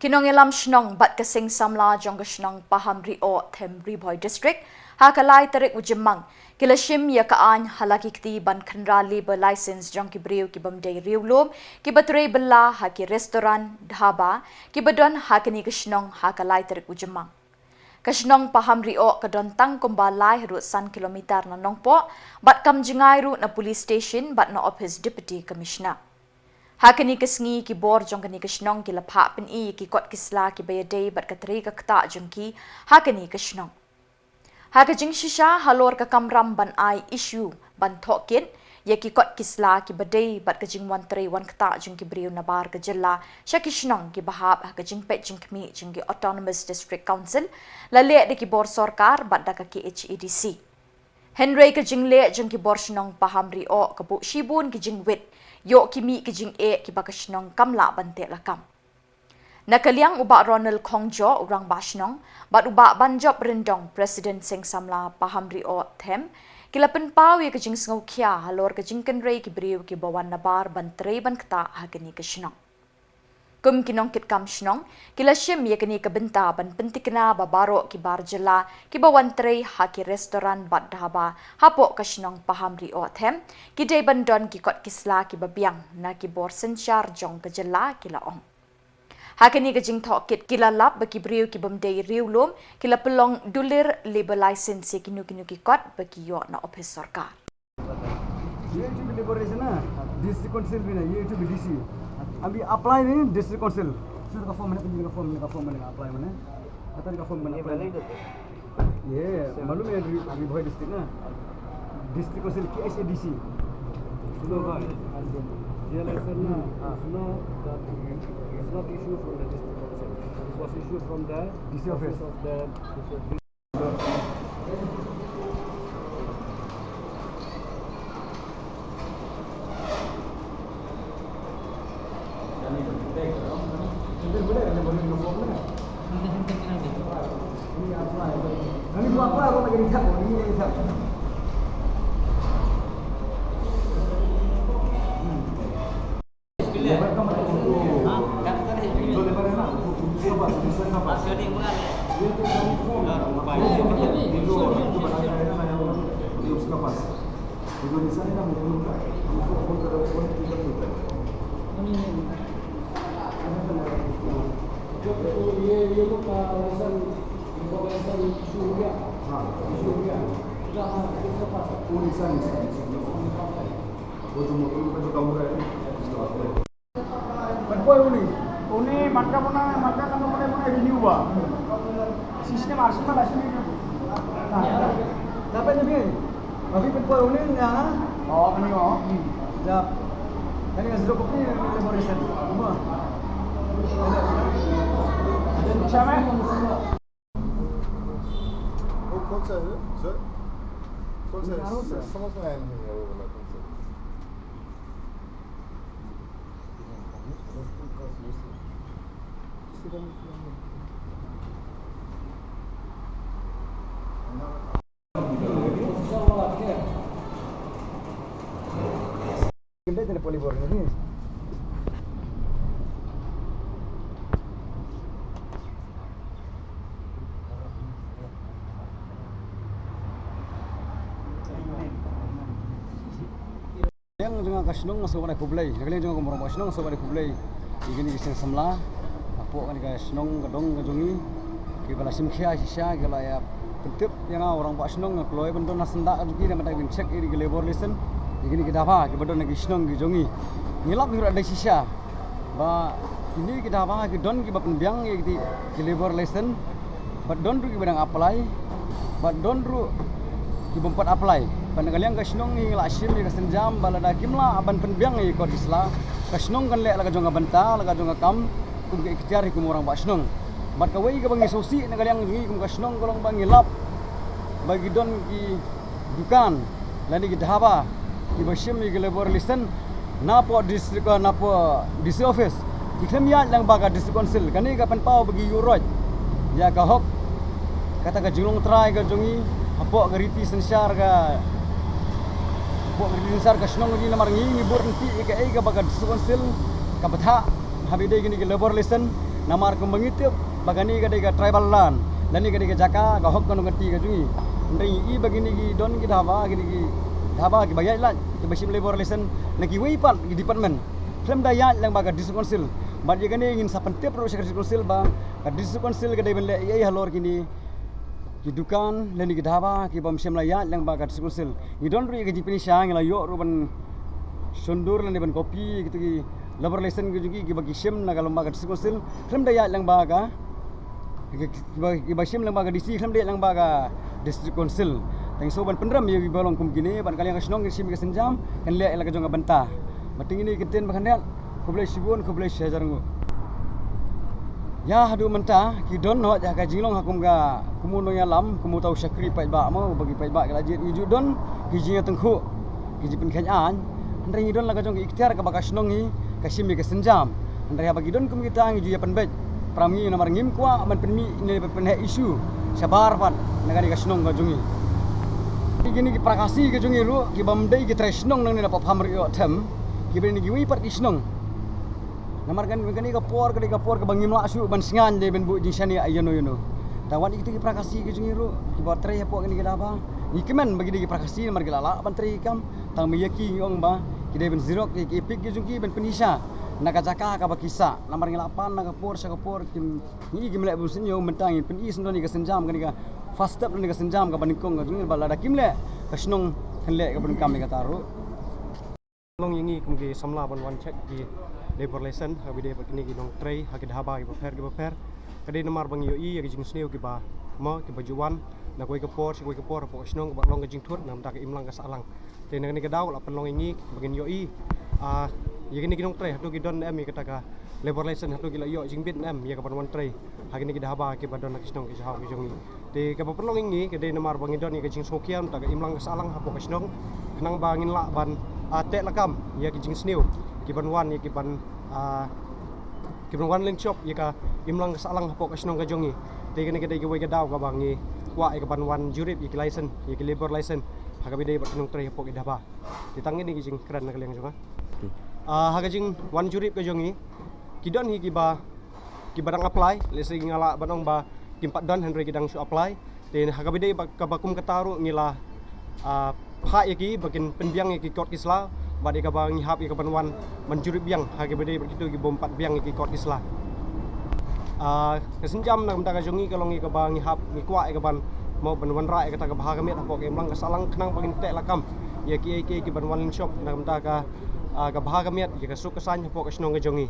Kinong ilam shnong bat kasing samla jong shnong paham rio them Riboy district hakalai tarik ujimang kilashim ya kaan halaki kti ban khandra labor license jong ki briu ki bamdei riulum ki batre bella ha ki restaurant dhaba ki badon hakini kishnong hakalai tarik ujimang Kashnong paham rio kadon tang kumbalai ru san kilometer na nongpo bat kam jingai ru na police station bat na office deputy commissioner Hakani kesngi ki bor jong kani kesnong ki lapha pen I ki kot kisla ki bayadei bat katri ka kta jong ki hakani kesnong. Haka jing shisha halor ka kamram ban ai issue ban thokin ya ki kot kisla ki badei bat ka jing wan tre wan kta jong ki briu na bar ka jilla shakishnong ki bahab haka jing pet jing kmi jing ki autonomous district council la le de ki bor sarkar bat da ka ki HEDC. Henry ka jing le jong ki bor shnong paham rio ka bu shibun ki jing wit Yo kimi kijing ki bakashnong kamla bante lakam. Nakaliang uba Ronald Kongjo urang bashnong, bat uba banjob rendong President Seng Samla paham rio them, kilapen pau ya kijing sngau kia halor kijing kenrei kibriu ki bawan nabar bantrei ban kta hagani kishnong. Kum kinong kit kam shnong, kilashim ya kini kabenta ban pentikna babaro ki barjela ki bawan trei haki restoran bat dhaba hapo kashnong paham rio them, ki day bandon ki kot kisla ki babiang na ki bor senchar jong kajela ki laong. Hakini kajing thok kit kilalap baki briu ki bamdei riulum kila pelong dulir labor license ki kinu ki kot baki yo na office sarkar. ये जो लिबरेशन है district council भी नहीं ये जो बीडीसी अभी अप्लाई नहीं district council सिर्फ का फॉर्म मैंने अप्लाई मैंने पता नहीं का फॉर्म मैंने अप्लाई ये मालूम है अभी भोई डिस्ट्रिक्ट ना डिस्ट्रिक्ट काउंसिल की HADC सुनो भाई ये लाइसेंस ना सुनो that is not issued from the district council it was issued from the DC office of the Kami buat apa orang lagi dicap, ini yang dicap. ये लोग का licence Syurga. Syurga. Sudah kita pas tulisan Berpoy uni marka kamu mana renew ba. Sistem arsenal asli itu. Dapat ni. Tapi berpoy uni na. Oh, kani oh. Jap. Kani asdo kopi laboration. Semua. Siapa? कौन सा है सर कौन सा है समझ में आया नहीं है वो वाला कौन सा Kita jadi polybor ini. Yang jangan kasnong masuk pada kublai, yang jangan kumurang kasnong masuk pada kublai. Ini kisah semla, apa kan kasnong kadong kajongi, kita lasim kia sisa, kita ya pentip yang orang kasnong kalau yang benda nasenda lagi dan mereka cek ini ke labor listen, ini kita apa, kita benda kasnong kajongi, nilap kita ada sisa, bah ini kita apa, kita don kita penbiang ke labor listen, but don ru kita apply, but don ru kita empat apply. Panagaliang kasnong ni lasim ni kasenjam balada kimla aban penbiang ni kod isla kasnong kan lek laga jonga banta laga jonga kam kum ke ikhtiar kum orang basnong bat kawai ka bangi sosi nagaliang ni kum kasnong kolong bangi lap bagi don ki dukan lani ki dhaba ki basim ni labor listen napo district napo DC office ikhlam ya lang baga district council kani ka panpau bagi uroj ya ka hok kata ka julung try ka jongi apo ka riti sensar ka Buat rinsar kasnong ni namar ngi bor nanti ika baga district council kapatha habide gini ke labor listen namar kembang itu bagani kadai tribal land lani kadai jaka ga hok kono ngati ga jungi ndai I bagini gi don gi dhaba gi dhaba gi bayai lan ki basim labor relation lagi wipan gi department frem daya lang baga district council bad ye gani ingin sapante pro secretary council ba ka district council kadai ben le ye halor gini ki dukan lani gi dhaba ki bam sem la ya lang baga district council gi don ri gi jipini sang la yo ro ban sundur lani ban kopi gitu gi labor relation gi jungi gi bagi sem na galom baga district council frem daya lang baga ki basim lang baga DC frem daya lang baga district council teng so ban pendram ye balong kum gini ban kalian kasnong sim ke senjam kan le la jonga banta bating ini kiten bakhanel ko boleh sibun ko boleh shajarngu ya hadu menta ki don ho ja ka jinglong hakum ga kumuno ya lam kumu tau syakri pai ba mau bagi pai ba galajit iju don ki jinga tengku ki jipin khan ndre don la ka jong ikhtiar ka bakasnong ni ka sim ke senjam ndre bagi don kum kita ngi ju ya penbet pramngi namar ngim kwa man penmi ne penhe isu sabar pan nagari kasnong ga jungi gini ki prakasi ke jungi ru ki bamdai ki tresnong nang ni dapat hamri yo them ki beni ki wi part isnong namar kan gani ka por ke bangim la asu ban singan de ben bu jisani ayono tawan itu ki prakasi ke jungi ru ki batre ya po gani ki daba ikemen bagi ki prakasi namar ki lala ban tri kam tang meyaki ngong ba ki de ben zirok ki epik ki jungi ben penisa nakajaka ka bakisa namar ngelapan nakapor sakapor kim ni gimle bu senyo mentang pen is ndoni ka senjam gani ka fast step ni ka senjam ka banikong ka jungi balada kimle kasnong khle ka bun kam ni ka taru long yingi kumgi samla ban wan check ki labor relation ha bide bakini ki nong tray ha ki dhaba ki paper kade namar bang yo I ya jing sneu ki ba mo ki bajuan na koi ka por po snong ba long ka jing thut nam ta ka imlang ka salang te na ni ka daw la pan long yingi bagin yo I ya gini ki nong tray hatu ki don em ka ta ka labor relation hatu ki la yo jing bit em ya ka ban wan tray ha gini ki dhaba ki ba don ki snong ki ha ki jongi te ka pa pan long yingi kade namar bang don ka jing sokiam ta ka imlang ka salang ha po ka snong kenang bangin la ban ate lakam ya ki jing sneu ki ban wan ya ki ban link shop ya ka imlang salang hapo ka snong ka jongi te gani ka wai ka daw ka bangi wa ka ban wan jurip ya ki license ya ki labor license ha ka bidai ba kinong tray hapo ki daba ditangin ni ki jing kran na kaleng jonga ha ka jing wan jurip ka jongi ki don hi ki barang apply lesi ngala banong ba kimpat don henry kidang su apply te ha ka bidai ba ka bakum kataru ngila hak yaki bakin penbiang yaki kot kisla badi ka bang hap yaki banwan menjurip biang hagi bede begitu ki bom 4 biang yaki kot kisla kesenjam nak mta ka jongi kalong yaki bang hap ni kwa yaki ban mau banwan ra yaki ta ka bahaga met apok emlang ka salang kenang pagin tek lakam yaki banwan shop nak mta ka bahaga met yaki suk kesan apok ka snong ka jongi